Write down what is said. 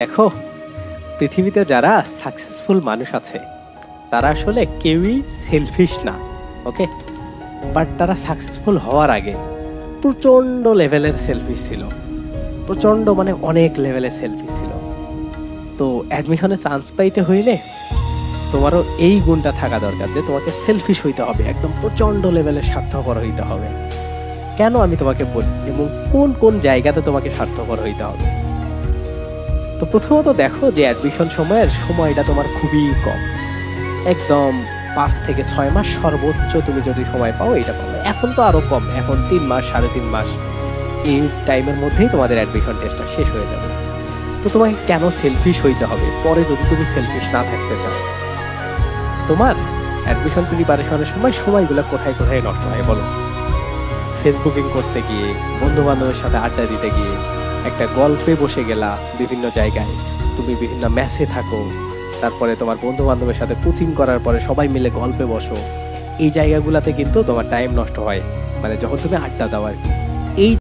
দেখো, পৃথিবীতে যারা সাকসেসফুল মানুষ আছে তারা আসলে কেউই সেলফিশ না। ওকে, বাট তারা সাকসেসফুল হওয়ার আগে প্রচন্ড লেভেলের সেলফিশ ছিল। প্রচন্ড মানে অনেক লেভেলের সেলফিশ ছিল। তো অ্যাডমিশনে চান্স পাইতে হইলে তোমারও এই গুণটা থাকা দরকার যে তোমাকে সেলফিশ হইতে হবে, একদম প্রচন্ড লেভেলের স্বার্থপর হইতে হবে। কেন আমি তোমাকে বলি এবং কোন কোন জায়গাতে তোমাকে স্বার্থপর হইতে হবে। তো প্রথমত দেখো যে অ্যাডমিশন সময়ের সময়টা তোমার খুবই কম, একদম 5 থেকে 6 মাস সর্বোচ্চ তুমি যদি সময় পাও এটা পাবে। এখন তো আরো কম, এখন 3 মাস 3.5 মাস, এই টাইমের মধ্যেই তোমাদের অ্যাডমিশন টেস্টটা শেষ হয়ে যাবে। তো তোমাকে কেন সেলফিশ হইতে হবে পরে যদি তুমি সেলফিশ না থাকতে চাও? তোমার অ্যাডমিশন প্রিপারেশনের সময় সময়গুলো কোথায় কোথায় নষ্ট হয় বলো? ফেসবুকিং করতে গিয়ে, বন্ধু বান্ধবের সাথে আড্ডা দিতে গিয়ে, একটা গল্পে বসে গেলা বিভিন্ন জায়গায়, তুমি বিভিন্ন ম্যাচে থাকো, তারপরে তোমার বন্ধু বান্ধবের সাথে কোচিং করার পরে সবাই মিলে গল্পে বসো, এই জায়গাগুলোতে কিন্তু তোমার টাইম নষ্ট হয়, মানে যখন তুমি আড্ডা দাও আর কি। এই